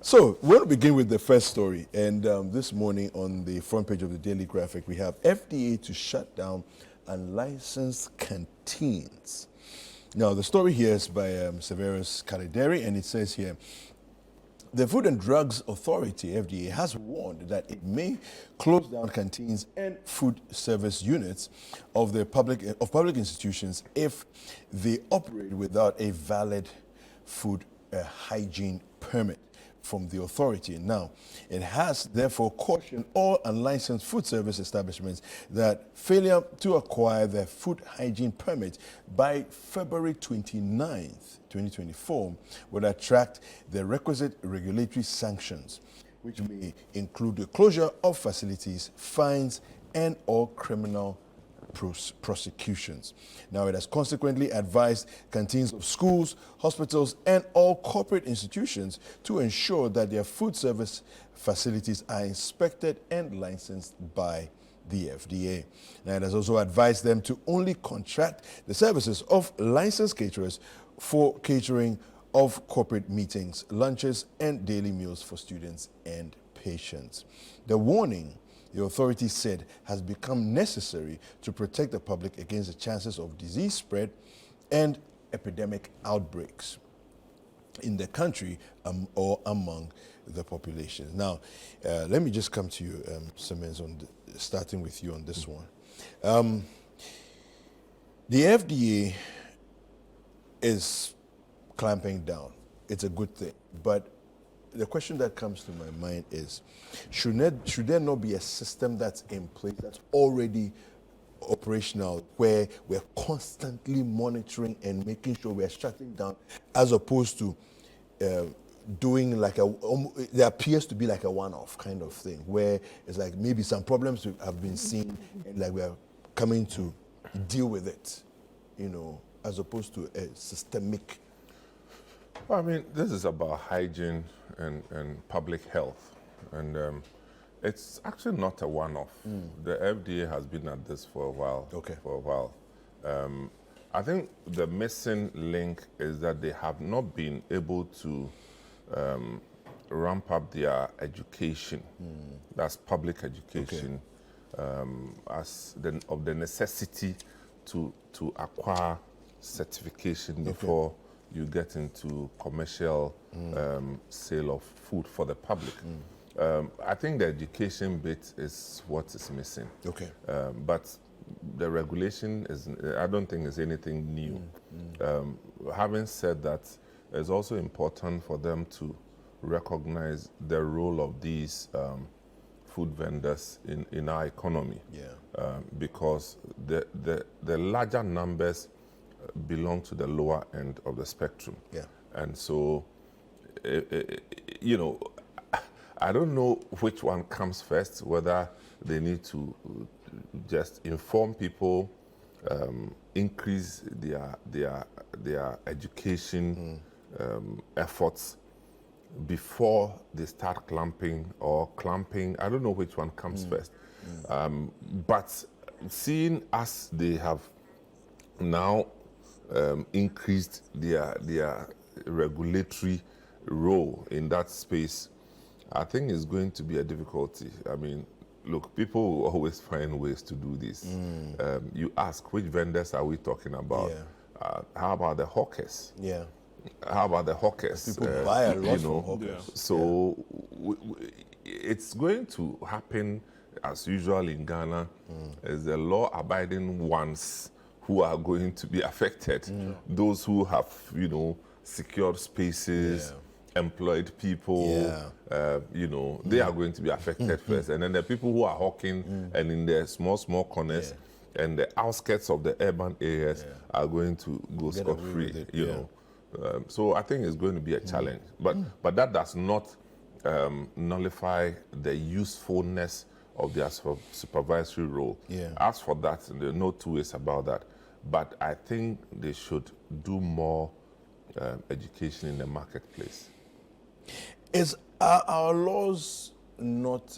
So, we'll begin with the first story. And this morning on the front page of the Daily Graphic, we have FDA to shut down unlicensed canteens. Now, the story here is by Severus Calideri, and it says here, the Food and Drugs Authority, FDA, has warned that it may close down canteens and food service units of public institutions if they operate without a valid food hygiene permit from the authority. Now, it has therefore cautioned all unlicensed food service establishments that failure to acquire their food hygiene permit by February 29th, 2024 would attract the requisite regulatory sanctions, which may include the closure of facilities, fines, and or criminal prosecutions. Now, it has consequently advised canteens of schools, hospitals, and all corporate institutions to ensure that their food service facilities are inspected and licensed by the FDA. Now, it has also advised them to only contract the services of licensed caterers for catering of corporate meetings, lunches, and daily meals for students and patients. The warning, the authorities said, has become necessary to protect the public against the chances of disease spread and epidemic outbreaks in the country or among the population. Now, let me just come to you, Simmons, starting with you on this one. The FDA is clamping down. It's a good thing, but the question that comes to my mind is, should there not be a system that's in place that's already operational, where we're constantly monitoring and making sure we're shutting down, as opposed to doing like there appears to be like a one-off kind of thing, where it's like maybe some problems have been seen and like we're coming to deal with it, as opposed to a systemic. Well, I mean, this is about hygiene and public health, and it's actually not a one-off. The FDA has been at this for a while. Okay. For a while. I think the missing link is that they have not been able to ramp up their education. That's public education, of the necessity to acquire certification before you get into commercial sale of food for the public. I think the education bit is what is missing. Okay. But the regulation I don't think is anything new. Having said that, it's also important for them to recognize the role of these food vendors in our economy. Because the larger numbers belong to the lower end of the spectrum. And so, I don't know which one comes first, whether they need to just inform people, increase their education efforts before they start clamping or clamping. I don't know which one comes first. But seeing as they have now increased their regulatory role in that space, I think it's going to be a difficulty. I mean, look, people will always find ways to do this. You ask, which vendors are we talking about? How about the hawkers? How about the hawkers? People buy a lot from hawkers. So it's going to happen as usual in Ghana. Is the law-abiding ones who are going to be affected. Those who have, secured spaces, employed people, they are going to be affected first. And then the people who are hawking and in the small corners and the outskirts of the urban areas are going to go scot-free, so I think it's going to be a challenge. But that does not nullify the usefulness of their supervisory role. As for that, there are no two ways about that. But I think they should do more education in the marketplace. Are our laws not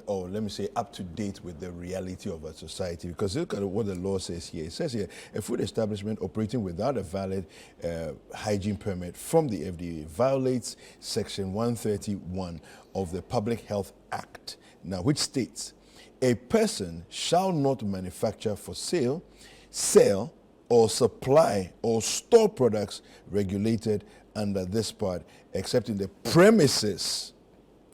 or let me say up to date with the reality of our society, because look at what the law says here. It says here, a food establishment operating without a valid hygiene permit from the FDA violates Section 131 of the Public Health Act, now which states, a person shall not manufacture for sale, sell, or supply or store products regulated under this part, except in the premises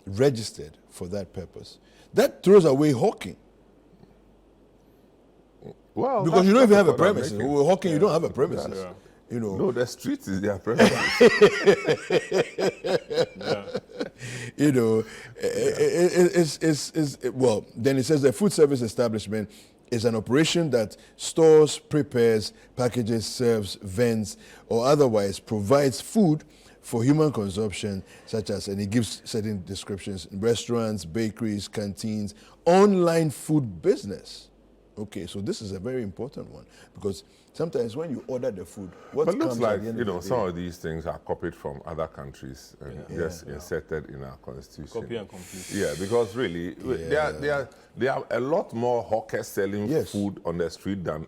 registered for that purpose. That throws away hawking. Well, Because you don't even have a premises. making. With hawking, you don't have a premises. Yeah. You know. No, the street is their premises. You know, well, then it says the food service establishment is an operation that stores, prepares, packages, serves, vends, or otherwise provides food for human consumption, such as, and it gives certain descriptions, restaurants, bakeries, canteens, online food business. Okay, so this is a very important one, because sometimes when you order the food, what But it looks comes like, at the end you of know, the some day? of these things are copied from other countries and just inserted in our constitution. Copy and complete. Yeah, because really, there are a lot more hawkers selling Yes. food on the street than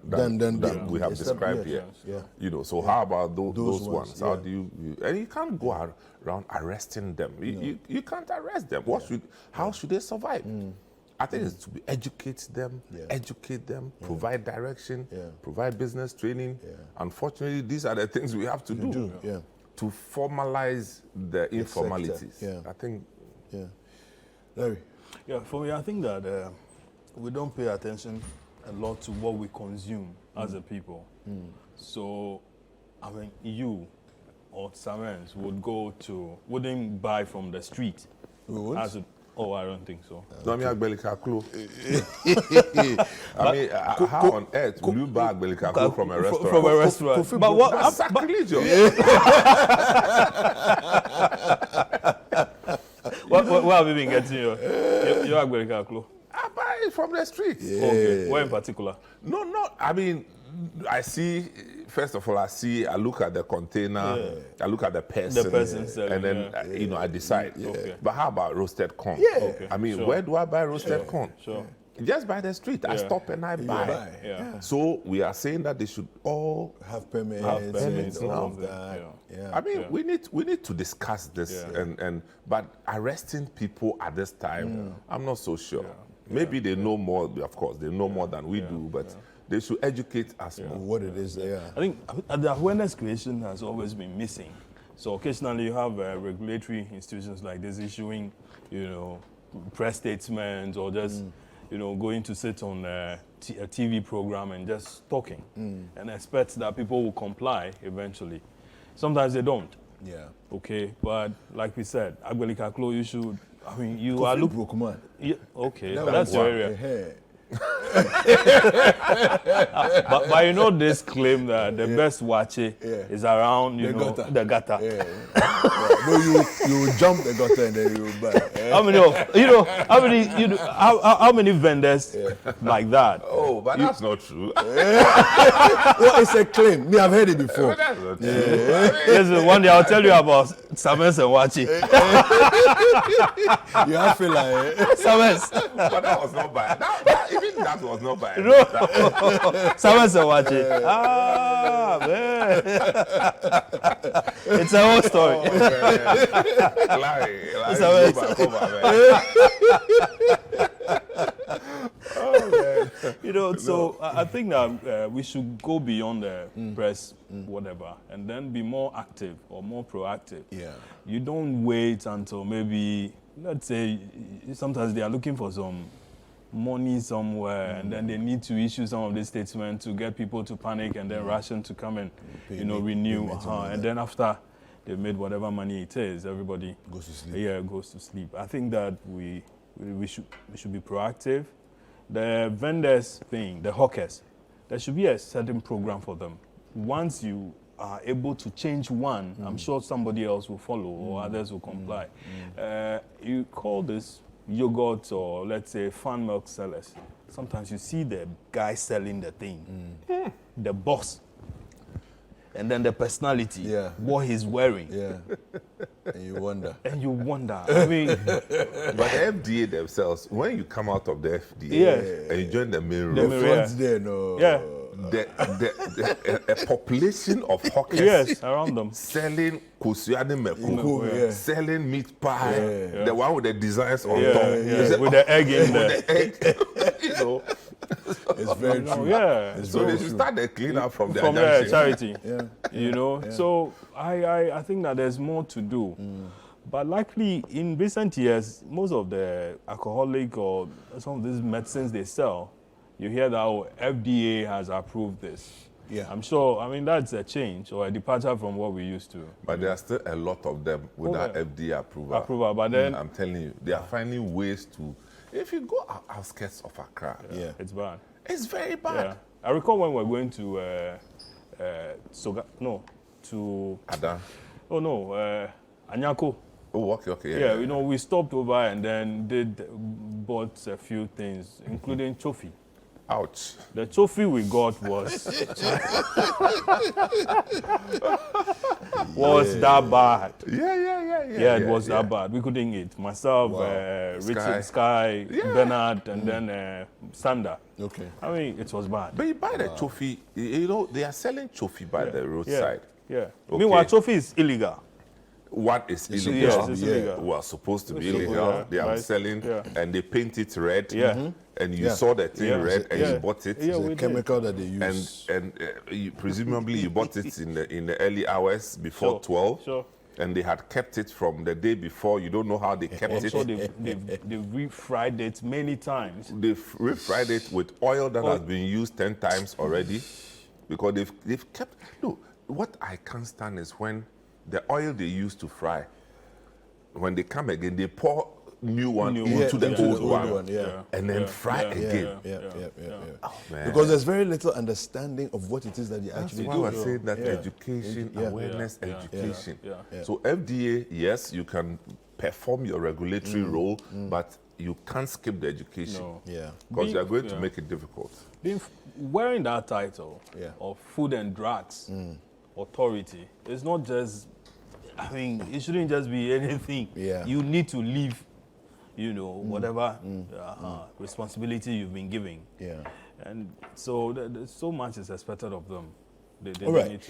we have Yes, described yes, here. yeah. You know, so how about those ones, ones? How do you and you can't go around arresting them. You can't arrest them. How should they survive? I think it's to educate them, provide direction, provide business training. Unfortunately, these are the things we have to do to formalize the informalities. I think. Yeah. Larry? Yeah, for me, I think that we don't pay attention a lot to what we consume as a people. So, I mean, you or Samens wouldn't buy from the street. We would? Oh, I don't think so. I mean, how on earth will you buy Agbelika from a restaurant? From a restaurant. But what? That's sacrilegious. Where have you been getting your Agbelika Klo? I buy it from the street. Okay. Where in particular? No, I mean, I see, first of all, I look at the container, I look at the person, selling, and then, I decide. Okay. But how about roasted corn? Okay. I mean, Sure. where do I buy roasted corn? Sure. Just by the street. I stop and I buy. Yeah. So we are saying that they should all Have permits, permits, and all all of of that. that. I mean, we need to discuss this, but arresting people at this time, I'm not so sure. Maybe they know more. Of course, they know more than we do, but they should educate us more. What it is there. I think the awareness creation has always been missing. So occasionally you have regulatory institutions like this issuing, press statements or just, going to sit on a TV program and just talking and expect that people will comply eventually. Sometimes they don't. Yeah. Okay, but like we said, Agbelika Klo, you should. I mean, you Kofi are looking. broke man. Yeah, okay, That that's was your one. area. Hey. But this claim that the best wache is around, The gutter. the gutter. Yeah. No, you jump the gutter and then you buy. How many vendors like that? Oh, but that's not true. Well, it's a claim. Me, I've heard it before. That's not true. Listen, one day I'll tell you about Samens and Wachi. You have feel like Samens. But that was not bad. Even that was not bad. No. Samens and Wachi. Ah, man. It's a whole story. Larry, Samens. go back over, man. So I think that we should go beyond the press, whatever, and then be more active or more proactive. Yeah. You don't wait until maybe, let's say, sometimes they are looking for some money somewhere, and then they need to issue some of these statements to get people to panic and then ration to come and, renew. And then after they've made whatever money it is, everybody goes to sleep. Yeah, goes to sleep. I think that we should be proactive. The vendors thing, the hawkers, there should be a certain program for them. Once you are able to change one, I'm sure somebody else will follow or others will comply. You call this yogurt or, let's say, fan milk sellers. Sometimes you see the guy selling the thing, the boss, and then the personality, what he's wearing. Yeah. And you wonder. And you wonder. I mean, But the FDA themselves, when you come out of the FDA Yes. and you join the main The road, main- Front there, no. Yeah. a population of hawkers yes, around them. selling kusiani meku, Meku, yeah. selling meat pie, Yeah. the one with the designs on Yeah, top. yeah, You say, with the egg in there. with the egg, you know. It's very Oh, true. yeah. It's So very they should true. start the cleanup from the From the junction. charity. Yeah. You know, so I think that there's more to do. But likely in recent years, most of the alcoholic or some of these medicines they sell, you hear that FDA has approved this. Yeah. I'm sure, I mean, that's a change or a departure from what we used to. But there are still a lot of them without yeah. FDA approval. But then I'm telling you, they are finding ways to. If you go outskirts of Accra, Yeah. it's bad. it's very bad. Yeah. I recall when we were going to, Adam. Anyako. Oh, okay. Yeah, you know, we stopped over and then bought a few things, including chofi. Ouch. The chofi we got was that bad. Yeah, It was that bad. We couldn't eat. Myself, Richard, Sky, Bernard, and then Sander. Okay. I mean, it was bad. But you buy the chofi, you know, they are selling chofi by the roadside. Yeah. Okay. Meanwhile, chofi is illegal. What is It's illegal? Yes, it's illegal. Well, supposed to be It's illegal. illegal, They are right? selling, Yeah. and they paint it red. Yeah. And you Yeah. saw the thing Yeah. red, and Yeah. you bought it. Yeah, It's we a did. chemical that they And use. presumably you bought it in the early hours before Sure, 12. sure. And they had kept it from the day before. You don't know how they kept Also, it. they've refried it many times. They've refried it with oil that has been used 10 times already, because they've kept. No, what I can't stand is when the oil they use to fry, when they come again, they pour new one into the old one, Yeah. and then fry again. Yeah. Man. Because there's very little understanding of what it is that they That's actually why do. we're saying that Yeah. education, Yeah. awareness, education. Yeah. So FDA, yes, you can perform your regulatory role, but you can't skip the education. No. Yeah. Because you're going to Yeah. make it difficult. Wearing that title Yeah. of Food and Drugs Authority, it's not just, I mean, it shouldn't just be anything. Yeah. You need to leave, you know, whatever responsibility you've been given. Yeah. And so so much is expected of them. They All right. need to